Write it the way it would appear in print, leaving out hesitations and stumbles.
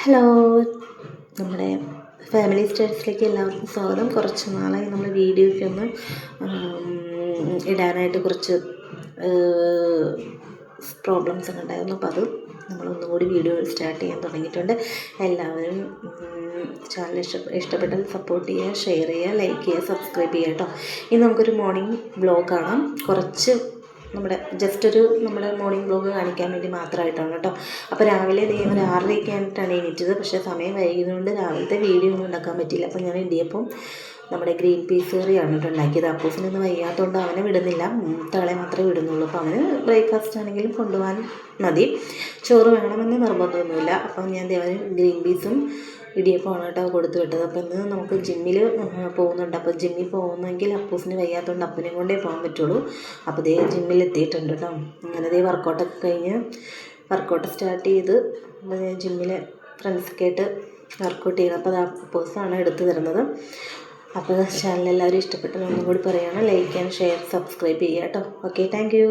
Hello, നമ്മുടെ family സ്റ്റൈൽസിലേക്ക് എല്ലാവർക്കും സ്വാഗതം. കുറച്ച് നാളായി നമ്മൾ വീഡിയോയ്ക്ക് ഒന്ന് ഇടാനായിട്ട് കുറച്ച് പ്രോബ്ലംസ് ഒക്കെ ഉണ്ടായിരുന്നു. അപ്പോൾ അത് നമ്മളൊന്നും കൂടി വീഡിയോ സ്റ്റാർട്ട് ചെയ്യാൻ തുടങ്ങിയിട്ടുണ്ട്. എല്ലാവരും ചാനൽ ഇഷ്ടപ്പെട്ടാൽ സപ്പോർട്ട് ചെയ്യുക, ഷെയർ ചെയ്യുക, ലൈക്ക് ചെയ്യുക, സബ്സ്ക്രൈബ് ചെയ്യുക കേട്ടോ. ഇനി നമുക്കൊരു മോർണിംഗ് വ്ലോഗ് കാണാം. കുറച്ച് നമ്മുടെ മോർണിംഗ് വ്ലോഗ് കാണിക്കാൻ വേണ്ടി മാത്രമായിട്ടാണ് കേട്ടോ. അപ്പോൾ രാവിലെ ഒരു 6:30 എണീറ്റത്. പക്ഷേ സമയം വൈകുന്നതുകൊണ്ട് രാവിലത്തെ വീഡിയോ ഒന്നും ഉണ്ടാക്കാൻ പറ്റിയില്ല. അപ്പോൾ ഞാൻ ഇടിയപ്പം നമ്മുടെ ഗ്രീൻ പീസ് കറിയാണ് കേട്ടോ ഉണ്ടാക്കിയത്. അപ്പൂസിനൊന്ന് വയ്യാത്തതുകൊണ്ട് അവനെ വിടുന്നില്ല, മൂത്തയാളെ മാത്രമേ വിടുന്നുള്ളൂ. അപ്പോൾ അവന് ബ്രേക്ക്ഫാസ്റ്റ് ആണെങ്കിലും കൊണ്ടുപോകാൻ മതി, ചോറ് വേണമെന്ന് നിർബന്ധമൊന്നുമില്ല. അപ്പം ഞാൻ ഗ്രീൻ പീസും ഇടിയപ്പമാണ് കേട്ടോ കൊടുത്തു വിട്ടത്. അപ്പോൾ ഇന്ന് നമുക്ക് ജിമ്മിൽ പോകുന്നുണ്ട്. അപ്പോൾ ജിമ്മിൽ പോകുന്നെങ്കിൽ അപ്പൂസിന് വയ്യാത്തതുകൊണ്ട് അപ്പനെയും കൊണ്ടേ പോകാൻ പറ്റുള്ളൂ. അപ്പോൾ ജിമ്മിൽ എത്തിയിട്ടുണ്ട് കേട്ടോ. അങ്ങനെ വർക്കൗട്ടൊക്കെ കഴിഞ്ഞ് വർക്കൗട്ട് സ്റ്റാർട്ട് ചെയ്ത് ജിമ്മിൽ ഫ്രണ്ട്സൊക്കെ ആയിട്ട് വർക്കൗട്ട് ചെയ്യണം. അപ്പോൾ അത് അപ്പൂസാണ് എടുത്തു തരുന്നത്. അപ്പോൾ ചാനൽ എല്ലാവരും ഇഷ്ടപ്പെട്ടെന്ന് ഒന്നും കൂടി പറയുകയാണ്. ലൈക്ക് ആൻഡ് ഷെയർ, സബ്സ്ക്രൈബ് ചെയ്യുക കേട്ടോ. Okay, thank you.